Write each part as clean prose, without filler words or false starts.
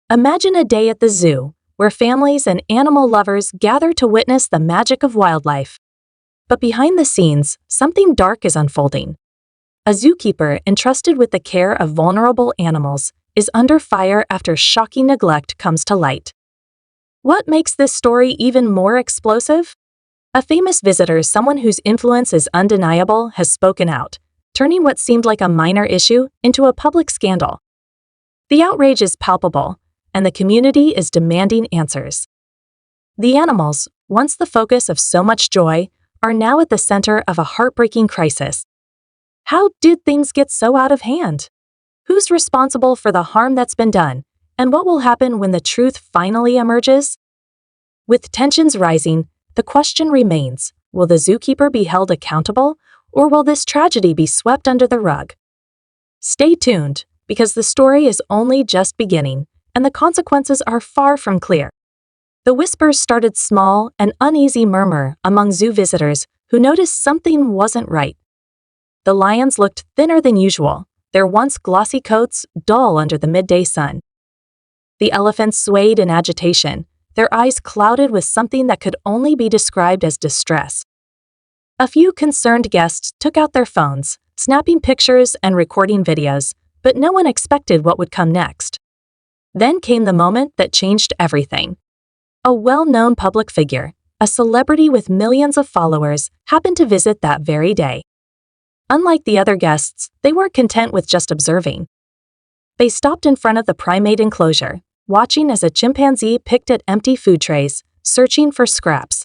Imagine a day at the zoo, where families and animal lovers gather to witness the magic of wildlife. But behind the scenes, something dark is unfolding. A zookeeper entrusted with the care of vulnerable animals is under fire after shocking neglect comes to light. What makes this story even more explosive? A famous visitor, someone whose influence is undeniable, has spoken out, turning what seemed like a minor issue into a public scandal. The outrage is palpable, and the community is demanding answers. The animals, once the focus of so much joy, are now at the center of a heartbreaking crisis. How did things get so out of hand? Who's responsible for the harm that's been done, and what will happen when the truth finally emerges? With tensions rising, the question remains, will the zookeeper be held accountable, or will this tragedy be swept under the rug? Stay tuned, because the story is only just beginning, and the consequences are far from clear. The whispers started small, an uneasy murmur among zoo visitors who noticed something wasn't right. The lions looked thinner than usual, their once glossy coats dull under the midday sun. The elephants swayed in agitation, their eyes clouded with something that could only be described as distress. A few concerned guests took out their phones, snapping pictures and recording videos, but no one expected what would come next. Then came the moment that changed everything. A well-known public figure, a celebrity with millions of followers, happened to visit that very day. Unlike the other guests, they weren't content with just observing. They stopped in front of the primate enclosure, watching as a chimpanzee picked at empty food trays, searching for scraps.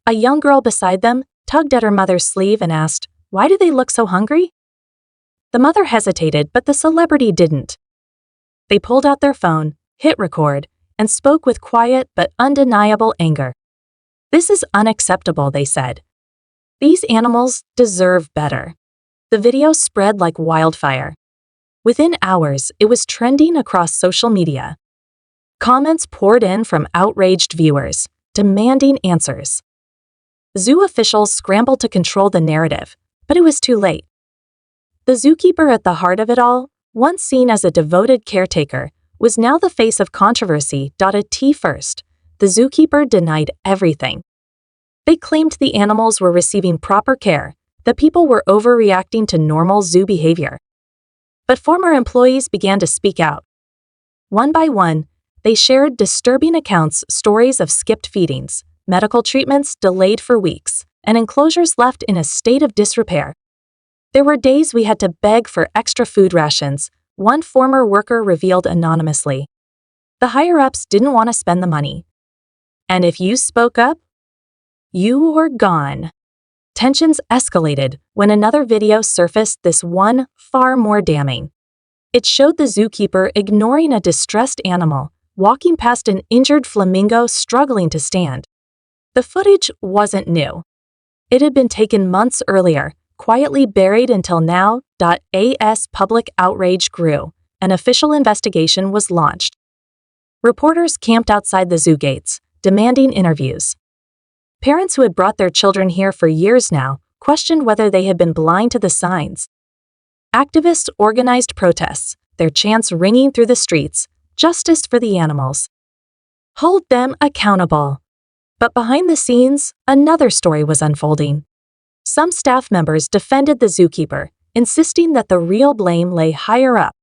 A young girl beside them tugged at her mother's sleeve and asked, "Why do they look so hungry?" The mother hesitated, but the celebrity didn't. They pulled out their phone, hit record, and spoke with quiet but undeniable anger. "This is unacceptable," they said. "These animals deserve better." The video spread like wildfire. Within hours, it was trending across social media. Comments poured in from outraged viewers, demanding answers. Zoo officials scrambled to control the narrative, but it was too late. The zookeeper at the heart of it all, once seen as a devoted caretaker, was now the face of controversy. At first, the zookeeper denied everything. They claimed the animals were receiving proper care, that people were overreacting to normal zoo behavior. But former employees began to speak out. One by one, they shared disturbing accounts, stories of skipped feedings, medical treatments delayed for weeks, and enclosures left in a state of disrepair. There were days we had to beg for extra food rations, one former worker revealed anonymously. The higher-ups didn't want to spend the money. And if you spoke up, you were gone. Tensions escalated when another video surfaced, this one far more damning. It showed the zookeeper ignoring a distressed animal, walking past an injured flamingo struggling to stand. The footage wasn't new. It had been taken months earlier, quietly buried until now. As public outrage grew, an official investigation was launched. Reporters camped outside the zoo gates, demanding interviews. Parents who had brought their children here for years now questioned whether they had been blind to the signs. Activists organized protests, their chants ringing through the streets, "Justice for the animals. Hold them accountable." But behind the scenes, another story was unfolding. Some staff members defended the zookeeper, insisting that the real blame lay higher up.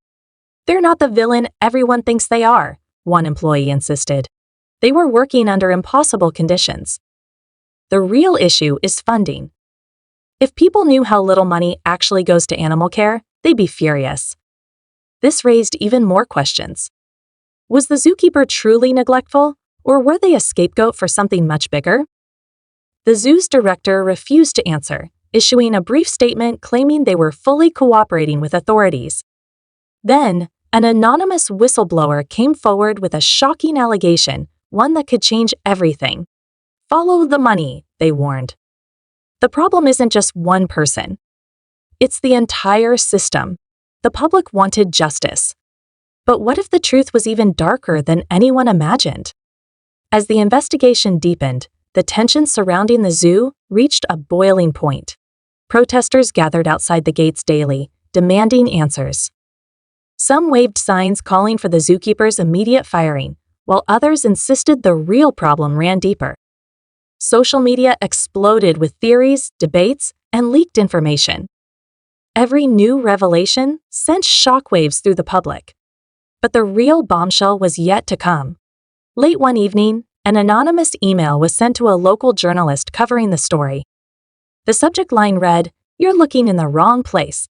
"They're not the villain everyone thinks they are," one employee insisted. "They were working under impossible conditions. The real issue is funding. If people knew how little money actually goes to animal care, they'd be furious." This raised even more questions. Was the zookeeper truly neglectful, or were they a scapegoat for something much bigger? The zoo's director refused to answer, issuing a brief statement claiming they were fully cooperating with authorities. Then, an anonymous whistleblower came forward with a shocking allegation, one that could change everything. "Follow the money," they warned. The problem isn't just one person. It's the entire system. The public wanted justice. But what if the truth was even darker than anyone imagined? As the investigation deepened, the tension surrounding the zoo reached a boiling point. Protesters gathered outside the gates daily, demanding answers. Some waved signs calling for the zookeeper's immediate firing, while others insisted the real problem ran deeper. Social media exploded with theories, debates, and leaked information. Every new revelation sent shockwaves through the public. But the real bombshell was yet to come. Late one evening, an anonymous email was sent to a local journalist covering the story. The subject line read, "You're looking in the wrong place."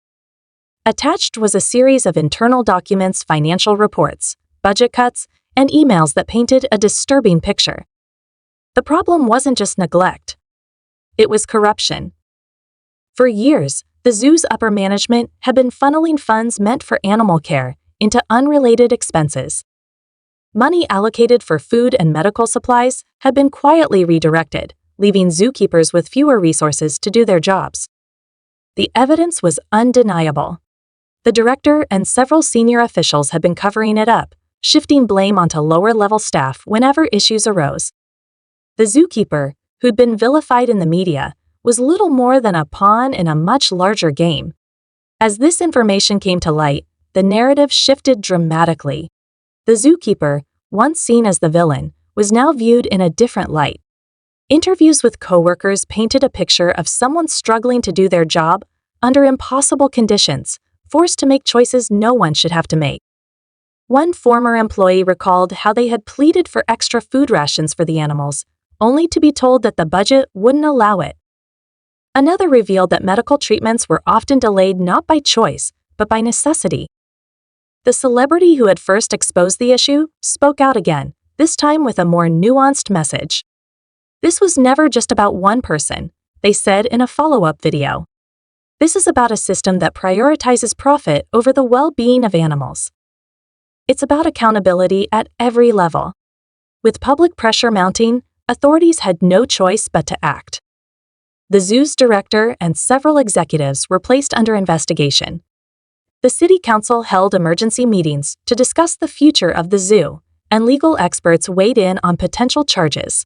Attached was a series of internal documents, financial reports, budget cuts, and emails that painted a disturbing picture. The problem wasn't just neglect. It was corruption. For years, the zoo's upper management had been funneling funds meant for animal care into unrelated expenses. Money allocated for food and medical supplies had been quietly redirected, leaving zookeepers with fewer resources to do their jobs. The evidence was undeniable. The director and several senior officials had been covering it up, shifting blame onto lower-level staff whenever issues arose. The zookeeper, who'd been vilified in the media, was little more than a pawn in a much larger game. As this information came to light, the narrative shifted dramatically. The zookeeper, once seen as the villain, was now viewed in a different light. Interviews with coworkers painted a picture of someone struggling to do their job under impossible conditions, forced to make choices no one should have to make. One former employee recalled how they had pleaded for extra food rations for the animals, only to be told that the budget wouldn't allow it. Another revealed that medical treatments were often delayed not by choice, but by necessity. The celebrity who had first exposed the issue spoke out again, this time with a more nuanced message. This was never just about one person, they said in a follow-up video. This is about a system that prioritizes profit over the well-being of animals. It's about accountability at every level. With public pressure mounting, authorities had no choice but to act. The zoo's director and several executives were placed under investigation. The city council held emergency meetings to discuss the future of the zoo, and legal experts weighed in on potential charges.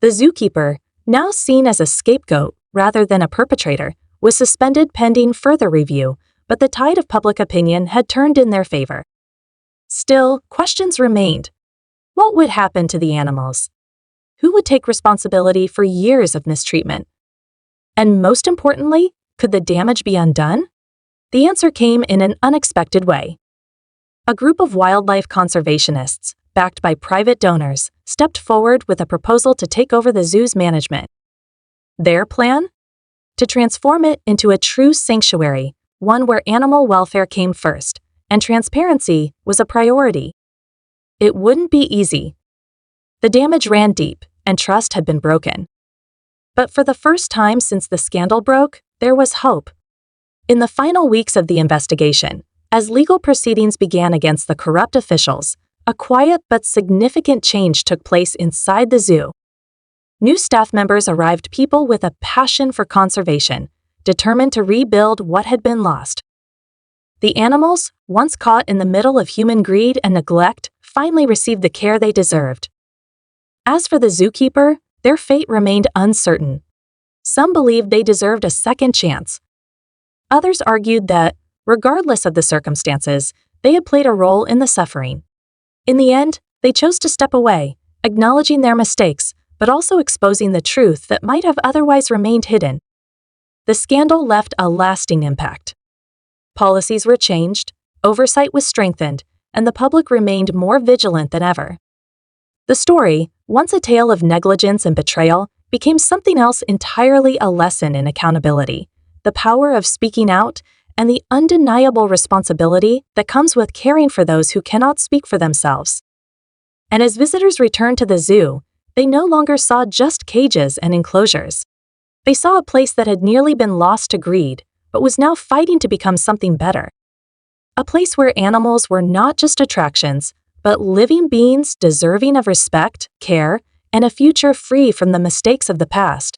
The zookeeper, now seen as a scapegoat rather than a perpetrator, was suspended pending further review, but the tide of public opinion had turned in their favor. Still, questions remained. What would happen to the animals? Who would take responsibility for years of mistreatment? And most importantly, could the damage be undone? The answer came in an unexpected way. A group of wildlife conservationists, backed by private donors, stepped forward with a proposal to take over the zoo's management. Their plan? To transform it into a true sanctuary, one where animal welfare came first, and transparency was a priority. It wouldn't be easy. The damage ran deep, and trust had been broken. But for the first time since the scandal broke, there was hope. In the final weeks of the investigation, as legal proceedings began against the corrupt officials, a quiet but significant change took place inside the zoo. New staff members arrived, people with a passion for conservation, determined to rebuild what had been lost. The animals, once caught in the middle of human greed and neglect, finally received the care they deserved. As for the zookeeper, their fate remained uncertain. Some believed they deserved a second chance. Others argued that, regardless of the circumstances, they had played a role in the suffering. In the end, they chose to step away, acknowledging their mistakes, but also exposing the truth that might have otherwise remained hidden. The scandal left a lasting impact. Policies were changed, oversight was strengthened, and the public remained more vigilant than ever. The story, once a tale of negligence and betrayal, became something else entirely, a lesson in accountability, the power of speaking out, and the undeniable responsibility that comes with caring for those who cannot speak for themselves. And as visitors returned to the zoo, they no longer saw just cages and enclosures. They saw a place that had nearly been lost to greed, but was now fighting to become something better. A place where animals were not just attractions, but living beings deserving of respect, care, and a future free from the mistakes of the past.